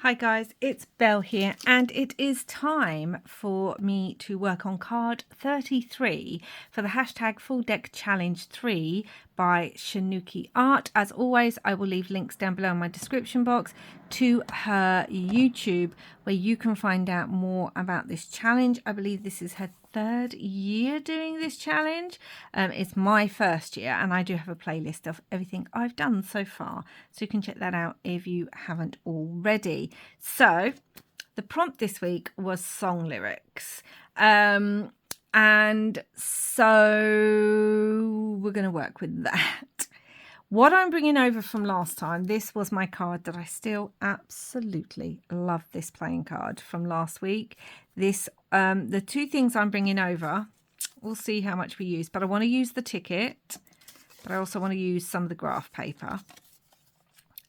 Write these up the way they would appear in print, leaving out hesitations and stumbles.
Hi guys, it's Belle here, and it is time for me to work on card 33 for the hashtag Full Deck Challenge 3 by Shanuki Art. As always, I will leave links down below in my description box to her YouTube where you can find out more about this challenge. I believe this is her third year doing this challenge. It's my first year, and I do have a playlist of everything I've done so far, so you can check that out if you haven't already. So the prompt this week was song lyrics, and so we're going to work with that. What I'm bringing over from last time, this was my card that I still absolutely love, this playing card from last week. This, the two things I'm bringing over, we'll see how much we use, but I want to use the ticket, but I also want to use some of the graph paper.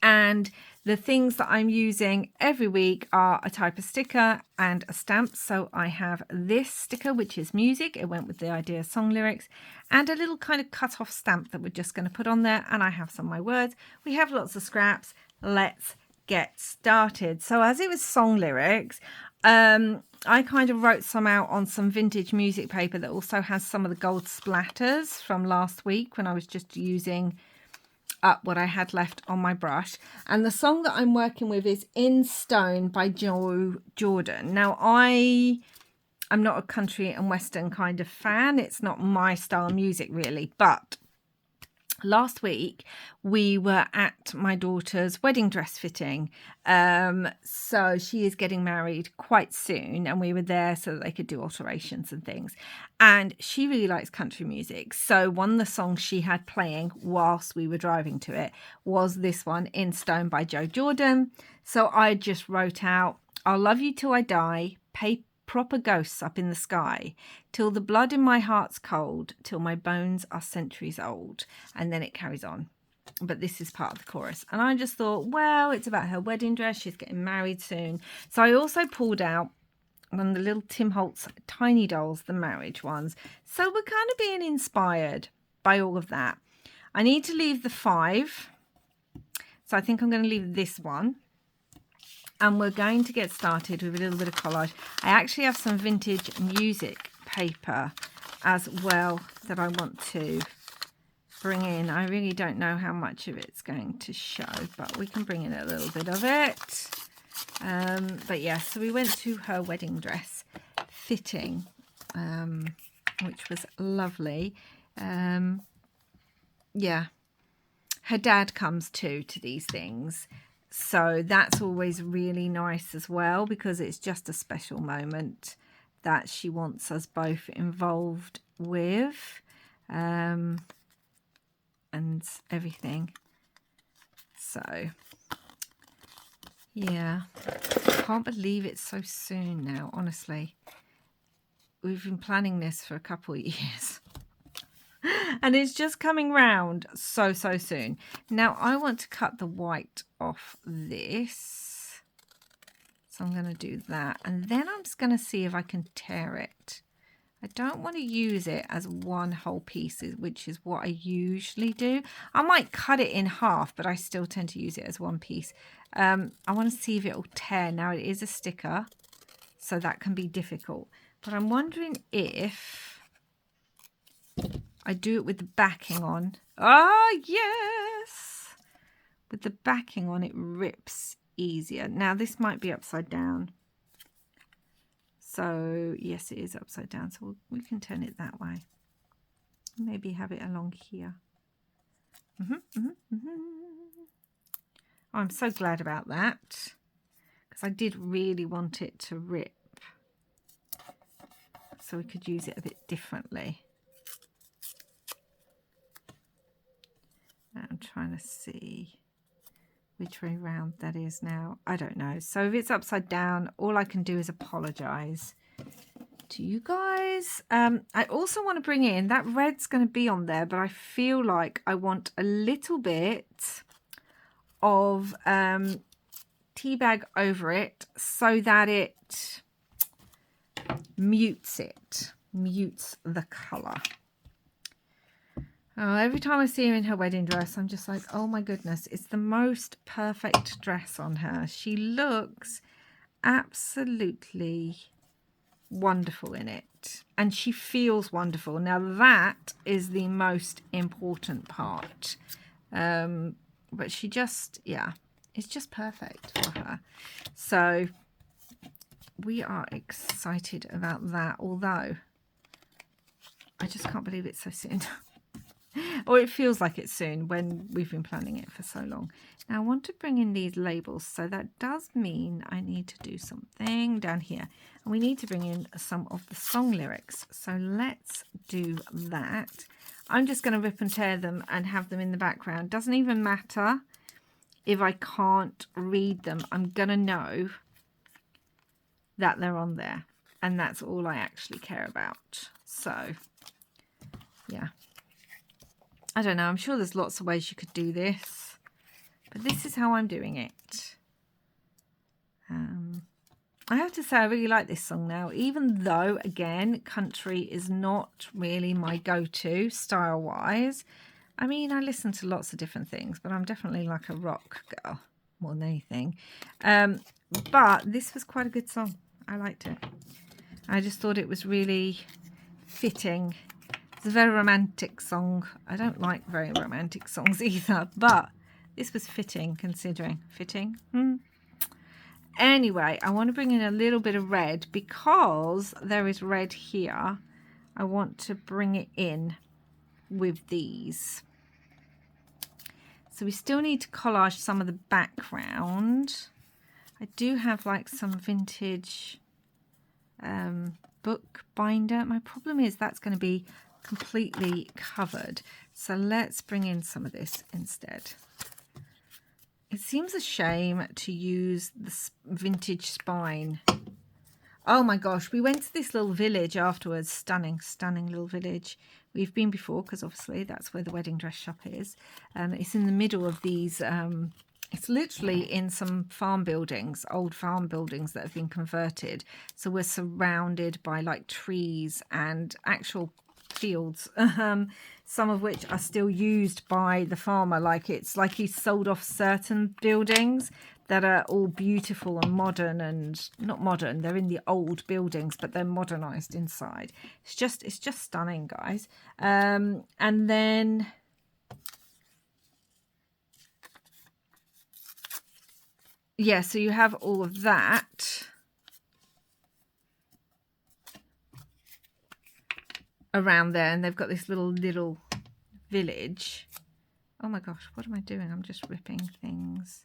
And the things that I'm using every week are a type of sticker and a stamp. So I have this sticker, which is music. It went with the idea of song lyrics, and a little kind of cut off stamp that we're just going to put on there. And I have some of my words. We have lots of scraps. Let's get started. So as it was song lyrics, I kind of wrote some out on some vintage music paper that also has some of the gold splatters from last week when I was just using up what I had left on my brush. And the song that I'm working with is In Stone by Joe Jordan. Now, I'm not a country and western kind of fan. It's not my style of music really, but last week we were at my daughter's wedding dress fitting. So she is getting married quite soon, and we were there so that they could do alterations and things. And she really likes country music. So one of the songs she had playing whilst we were driving to it was this one, In Stone by Joe Jordan. So I just wrote out, I'll love you till I die, proper ghosts up in the sky, till the blood in my heart's cold, till my bones are centuries old. And then it carries on. But this is part of the chorus. And I just thought, well, it's about her wedding dress. She's getting married soon. So I also pulled out one of the little Tim Holtz tiny dolls, the marriage ones. So we're kind of being inspired by all of that. I need to leave the 5. So I think I'm going to leave this one. And we're going to get started with a little bit of collage. I actually have some vintage music paper as well that I want to bring in. I really don't know how much of it's going to show, but we can bring in a little bit of it. But yeah, so we went to her wedding dress fitting, which was lovely. Yeah, her dad comes too to these things. So that's always really nice as well, because it's just a special moment that she wants us both involved with, and everything. So yeah, I can't believe it's so soon now, honestly. We've been planning this for a couple of years. And it's just coming round so soon. Now I want to cut the white off this. So I'm going to do that. And then I'm just going to see if I can tear it. I don't want to use it as one whole piece, which is what I usually do. I might cut it in half, but I still tend to use it as one piece. I want to see if it will tear. Now it is a sticker, so that can be difficult. But I'm wondering if I do it with the backing on. Oh, yes! With the backing on, it rips easier. Now, this might be upside down. So, yes, it is upside down. So, we can turn it that way. Maybe have it along here. Oh, I'm so glad about that, because I did really want it to rip, so we could use it a bit differently. I'm trying to see which way round that is now. I don't know. So if it's upside down, all I can do is apologize to you guys. I also want to bring in, that red's going to be on there, but I feel like I want a little bit of tea bag over it so that it mutes the colour. Oh, every time I see her in her wedding dress, I'm just like, oh my goodness, it's the most perfect dress on her. She looks absolutely wonderful in it, and she feels wonderful. Now that is the most important part. But she just, yeah, it's just perfect for her. So we are excited about that, although I just can't believe it's so soon. Or it feels like it's soon when we've been planning it for so long. Now I want to bring in these labels, so that does mean I need to do something down here. And we need to bring in some of the song lyrics. So let's do that. I'm just going to rip and tear them and have them in the background. Doesn't even matter if I can't read them. I'm going to know that they're on there. And that's all I actually care about. So, yeah. I don't know. I'm sure there's lots of ways you could do this. But this is how I'm doing it. I have to say I really like this song now. Even though, again, country is not really my go-to style-wise. I mean, I listen to lots of different things. But I'm definitely like a rock girl more than anything. But this was quite a good song. I liked it. I just thought it was really fitting. It's a very romantic song. I don't like very romantic songs either, but this was fitting, considering. Fitting? Anyway, I want to bring in a little bit of red because there is red here. I want to bring it in with these. So we still need to collage some of the background. I do have like some vintage book binder. My problem is that's going to be completely covered. So let's bring in some of this instead. It seems a shame to use the vintage spine. Oh my gosh, we went to this little village afterwards. Stunning, stunning little village. We've been before because obviously that's where the wedding dress shop is. It's in the middle of these, it's literally in some farm buildings, old farm buildings that have been converted. So we're surrounded by like trees and actual fields, some of which are still used by the farmer. Like it's like he's sold off certain buildings that are all beautiful and modern, and not modern, they're in the old buildings, but they're modernized inside. It's just stunning, guys. And then yeah, so you have all of that around there, and they've got this little village. Oh my gosh, what am I doing? I'm just ripping things.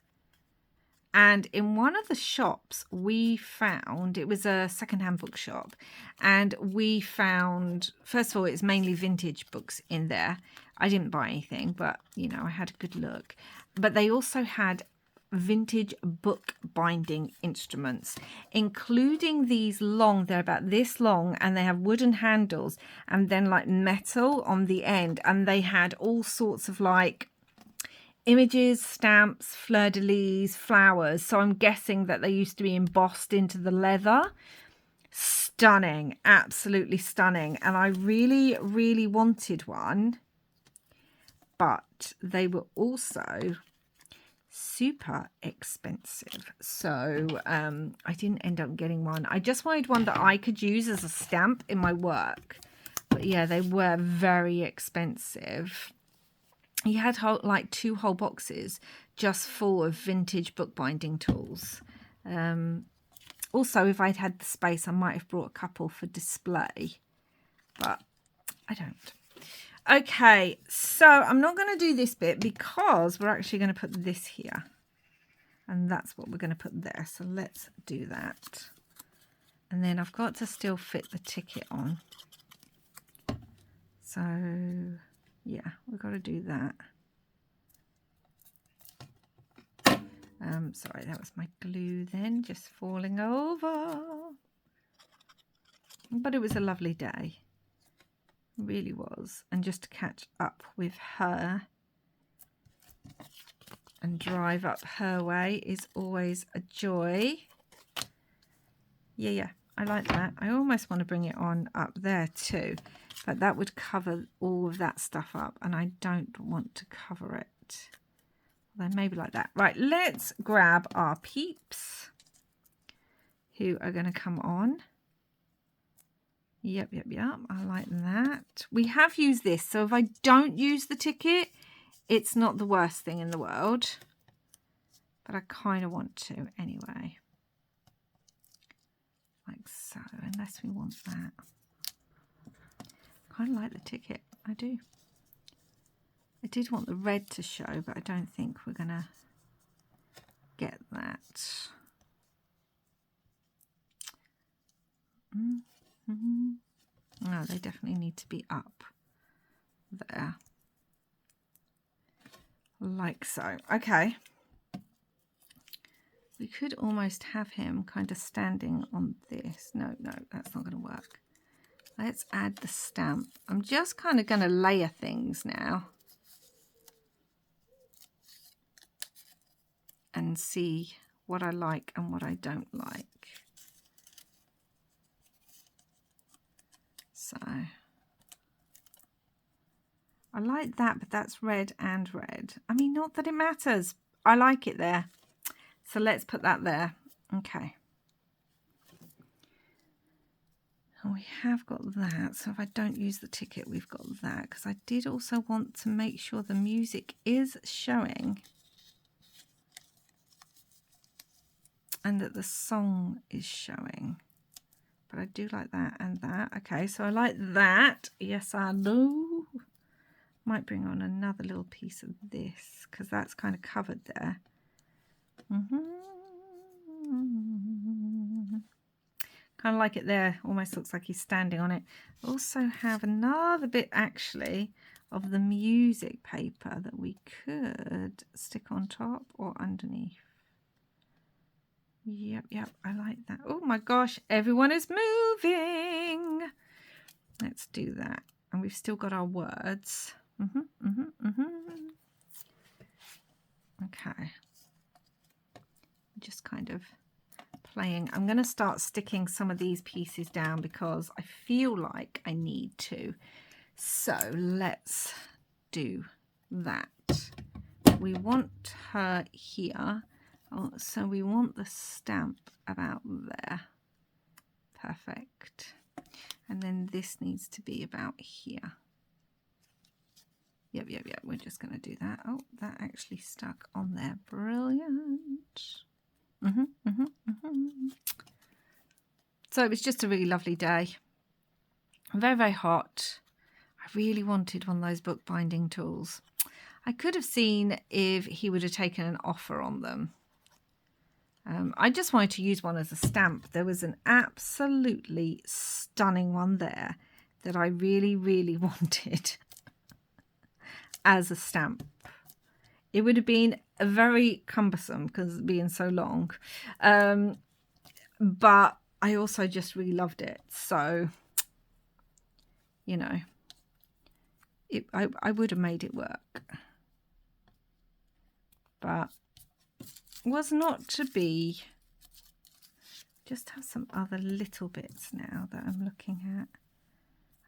And in one of the shops we found, it was a secondhand bookshop, and we found, first of all, it's mainly vintage books in there. I didn't buy anything, but you know, I had a good look. But they also had vintage book binding instruments, including these long, they're about this long, and they have wooden handles and then like metal on the end, and they had all sorts of like images, stamps, fleur-de-lis, flowers. So I'm guessing that they used to be embossed into the leather. Stunning, absolutely stunning. And I really, really wanted one, but they were also super expensive. So I didn't end up getting one. I just wanted one that I could use as a stamp in my work. But yeah, they were very expensive. He had like 2 whole boxes just full of vintage bookbinding tools. Also, if I'd had the space, I might have brought a couple for display, but I don't. Okay, so I'm not going to do this bit because we're actually going to put this here. And that's what we're going to put there. So let's do that. And then I've got to still fit the ticket on. So yeah, we've got to do that. Sorry, that was my glue then, just falling over. But it was a lovely day. It really was. And just to catch up with her and drive up her way is always a joy. Yeah, I like that. I almost want to bring it on up there too. but that would cover all of that stuff up, and I don't want to cover it. Then maybe like that. Right, let's grab our peeps who are going to come on. Yep. I like that. We have used this, so if I don't use the ticket, it's not the worst thing in the world. But I kind of want to anyway. Like so, unless we want that. Kind of like the ticket, I do. I did want the red to show, but I don't think we're going to get that. No, they definitely need to be up there. Like so. Okay. We could almost have him kind of standing on this. No, that's not going to work. Let's add the stamp. I'm just kind of going to layer things now. And see what I like and what I don't like. So I like that, but that's red and red. I mean, not that it matters. I like it there. So let's put that there. Okay. And we have got that. So if I don't use the ticket, we've got that. Because I did also want to make sure the music is showing. And that the song is showing. But I do like that and that. Okay, so I like that. Yes, I do. Might bring on another little piece of this because that's kind of covered there. Kind of like it there. Almost looks like he's standing on it. Also have another bit actually of the music paper that we could stick on top or underneath. Yep, I like that. Oh my gosh, everyone is moving. Let's do that. And we've still got our words. Okay. Just kind of playing. I'm going to start sticking some of these pieces down because I feel like I need to. So let's do that. We want her here. Oh, so we want the stamp about there. Perfect. And then this needs to be about here. Yep. We're just going to do that. Oh, that actually stuck on there. Brilliant. So it was just a really lovely day. Very, very hot. I really wanted one of those bookbinding tools. I could have seen if he would have taken an offer on them. I just wanted to use one as a stamp. There was an absolutely stunning one there that I really, really wanted as a stamp. It would have been very cumbersome because being so long. But I also just really loved it. So, you know, I would have made it work. But was not to be. Just have some other little bits now that I'm looking at.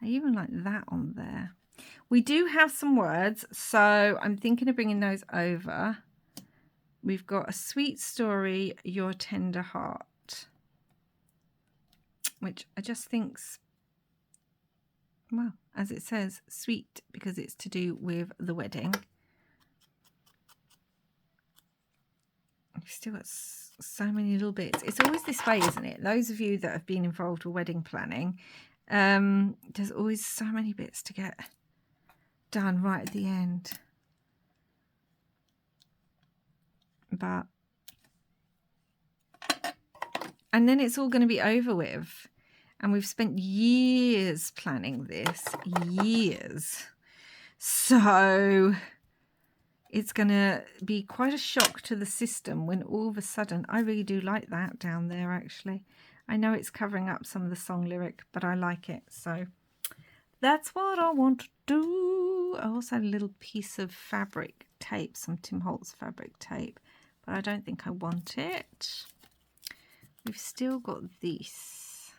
I even like that on there. We do have some words, so I'm thinking of bringing those over. We've got a sweet story, your tender heart, which I just think's, well, as it says, sweet because it's to do with the wedding. We've still got so many little bits. It's always this way, isn't it? Those of you that have been involved with wedding planning, there's always so many bits to get done right at the end. But, and then it's all going to be over with. And we've spent years planning this, years. So it's going to be quite a shock to the system when all of a sudden, I really do like that down there actually. I know it's covering up some of the song lyric, but I like it. So that's what I want to do. I also had a little piece of fabric tape, some Tim Holtz fabric tape, but I don't think I want it. We've still got this.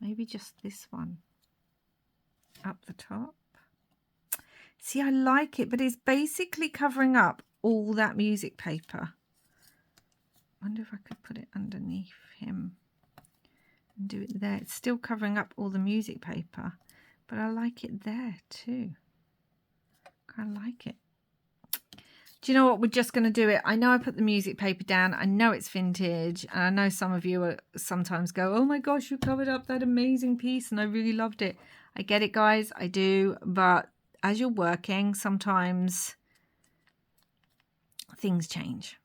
Maybe just this one. up the top. See, I like it, but it's basically covering up all that music paper. I wonder if I could put it underneath him and do it there. It's still covering up all the music paper, but I like it there too. I like it. Do you know what? We're just going to do it. I know I put the music paper down. I know it's vintage. And I know some of you sometimes go, oh my gosh, you covered up that amazing piece and I really loved it. I get it, guys. I do. But as you're working, sometimes things change.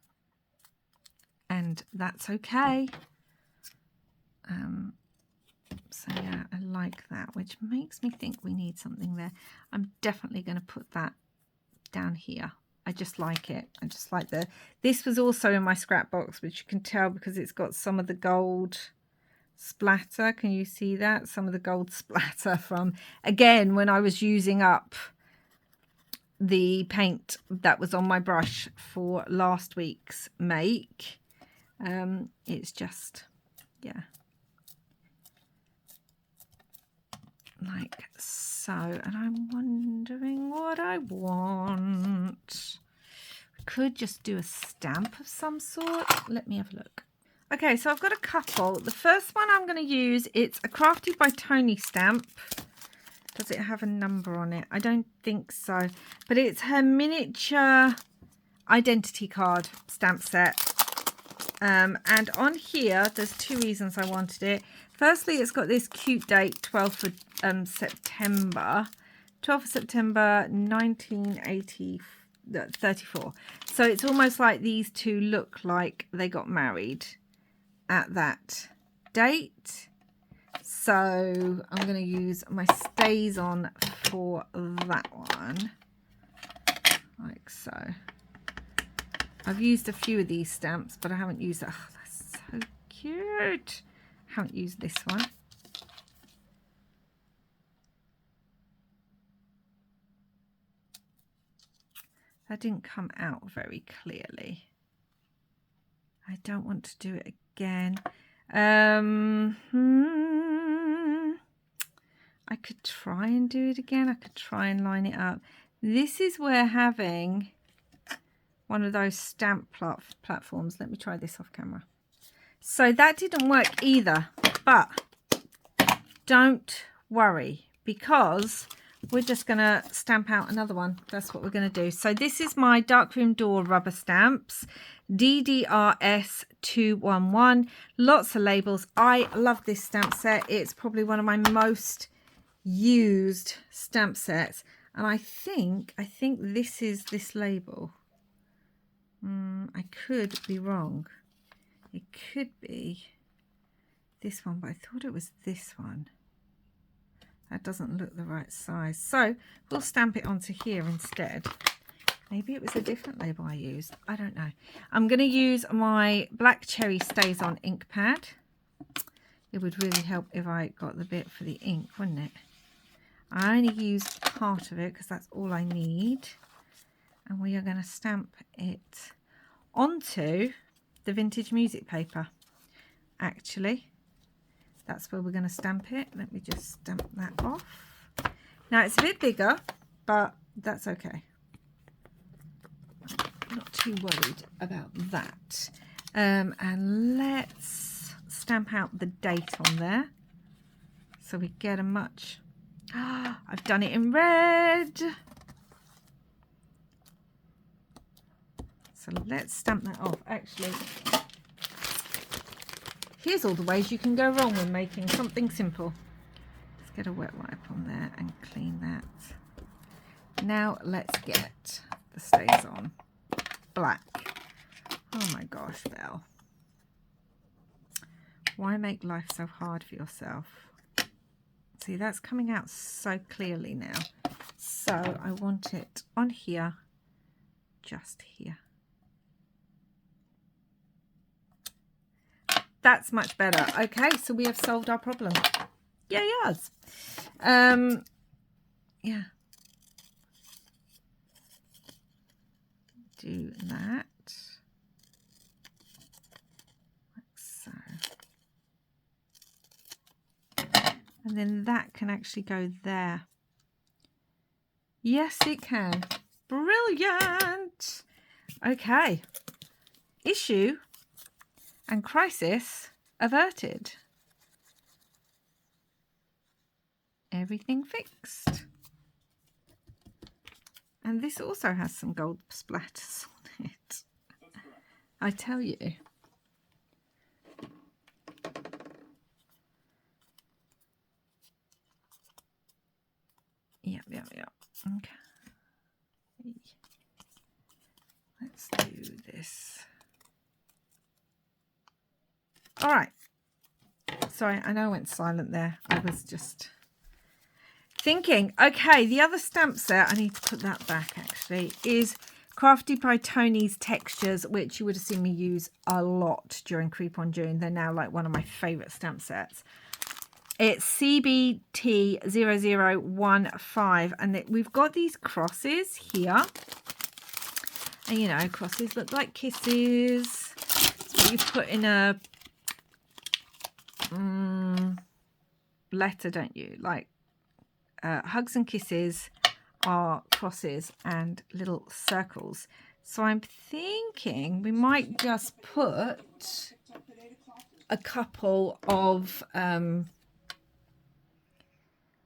And that's okay. So yeah, I like that, which makes me think we need something there. I'm definitely going to put that down here. I just like it. I just like this was also in my scrap box, which you can tell because it's got some of the gold splatter. Can you see that? Some of the gold splatter from, again, when I was using up the paint that was on my brush for last week's make. It's just, yeah. Like so. And I'm wondering what I want. Could just do a stamp of some sort. Let me have a look. Okay, so I've got a couple. The first one I'm going to use, it's a Crafted by Tony stamp. Does it have a number on it? I don't think so. But it's her miniature identity card stamp set. And on here, there's two reasons I wanted it. Firstly, it's got this cute date, 12th of September. 12th of September, 1934. So it's almost like these two look like they got married at that date. So I'm going to use my stays on for that one. Like so. I've used a few of these stamps, but I haven't used that. Oh, that's so cute. I haven't used this one. That didn't come out very clearly. I don't want to do it again. I could try and do it again. I could try and line it up. This is where having one of those stamp platforms. Let me try this off camera. So that didn't work either, but don't worry because we're just going to stamp out another one. That's what we're going to do. So this is my Darkroom Door rubber stamps, DDRS 211. Lots of labels. I love this stamp set. It's probably one of my most used stamp sets. And I think this is this label. I could be wrong. It could be this one, but I thought it was this one. That doesn't look the right size. So we'll stamp it onto here instead. Maybe it was a different label I used. I don't know. I'm going to use my Black Cherry Stays On ink pad. It would really help if I got the bit for the ink, wouldn't it? I only used part of it because that's all I need. And we are going to stamp it onto the vintage music paper. Actually, that's where we're going to stamp it. Let me just stamp that off. Now it's a bit bigger, but that's okay. Not too worried about that. And let's stamp out the date on there so we get a much. I've done it in red. So let's stamp that off. Actually, here's all the ways you can go wrong when making something simple. Let's get a wet wipe on there and clean that. Now let's get the Stays On black. Oh my gosh, Belle. Why make life so hard for yourself? See, that's coming out so clearly now. So I want it on here, just here. That's much better. Okay, so we have solved our problem. Yeah, yes. Yeah. Do that. Like so. And then that can actually go there. Yes, it can. Brilliant. Okay. Issue and crisis averted. Everything fixed. And this also has some gold splatters on it. I tell you. Yeah. Okay. Let's do this. All right. Sorry, I know I went silent there. I was just thinking. Okay, the other stamp set, I need to put that back actually, is Crafted by Tony's Textures, which you would have seen me use a lot during Creep on June. They're now like one of my favourite stamp sets. It's CBT0015, and we've got these crosses here. And you know, crosses look like kisses. It's what you put in a letter, don't you? Like hugs and kisses are crosses and little circles. So I'm thinking we might just put a couple of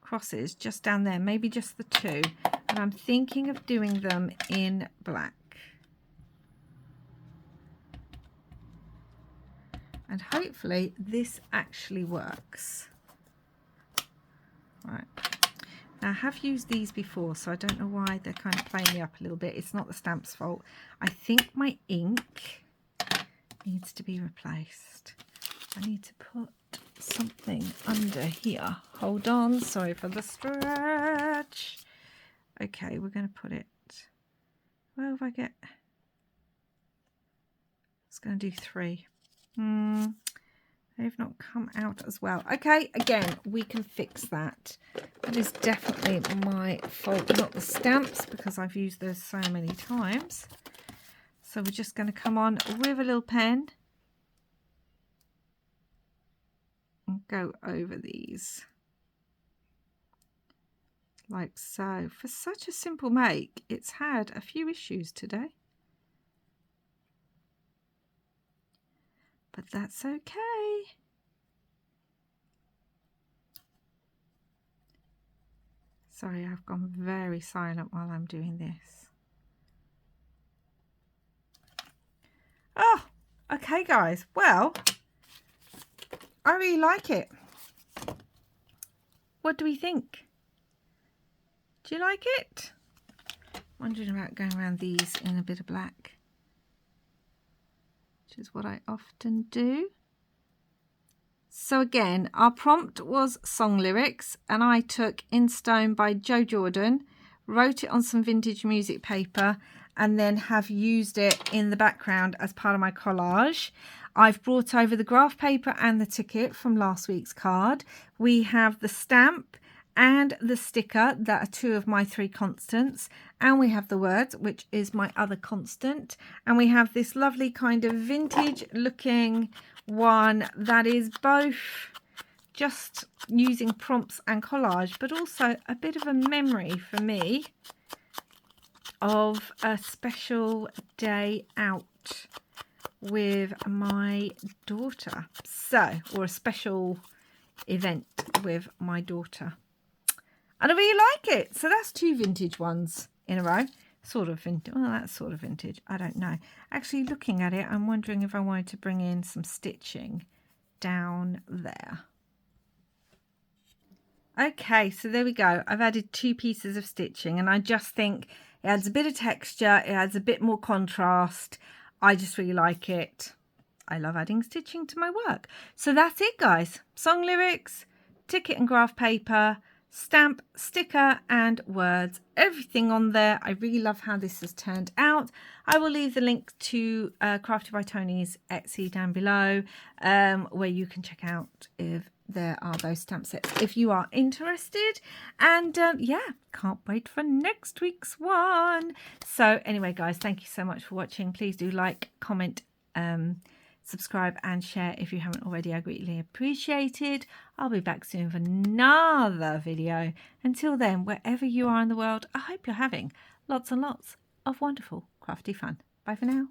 crosses just down there, maybe just the two, and I'm thinking of doing them in black. And hopefully this actually works. Right. Now I have used these before, so I don't know why they're kind of playing me up a little bit. It's not the stamp's fault. I think my ink needs to be replaced. I need to put something under here. Hold on, sorry for the stretch. Okay, we're going to put it, well, if I get, it's going to do 3. They've not come out as well. Okay, again, we can fix that. That is definitely my fault, not the stamps, because I've used those so many times. So we're just going to come on with a little pen and go over these like so. For such a simple make, it's had a few issues today, but that's okay. Sorry, I've gone very silent while I'm doing this. Oh, okay guys, well, I really like it. What do we think? Do you like it? Wondering about going around these in a bit of black, which is what I often do. So again, our prompt was song lyrics, and I took In Stone by Joe Jordan, wrote it on some vintage music paper, and then have used it in the background as part of my collage. I've brought over the graph paper and the ticket from last week's card. We have the stamp and the sticker that are 2 of my 3 constants, and we have the words, which is my other constant, and we have this lovely kind of vintage looking one that is both just using prompts and collage, but also a bit of a memory for me of a special day out with my daughter, or a special event with my daughter. And I really like it. So that's 2 vintage ones in a row. Sort of vintage. Well, that's sort of vintage. I don't know. Actually, looking at it, I'm wondering if I wanted to bring in some stitching down there. Okay, so there we go. I've added 2 pieces of stitching, and I just think it adds a bit of texture. It adds a bit more contrast. I just really like it. I love adding stitching to my work. So that's it, guys. Song lyrics, ticket and graph paper, stamp, sticker and words, everything on there. I really love how this has turned out. I will leave the link to Crafted by Tony's Etsy down below, where you can check out if there are those stamp sets if you are interested. And yeah, can't wait for next week's one. So anyway, guys, thank you so much for watching. Please do like, comment, subscribe and share if you haven't already. I greatly appreciate it. I'll be back soon with another video. Until then, wherever you are in the world, I hope you're having lots and lots of wonderful crafty fun. Bye for now.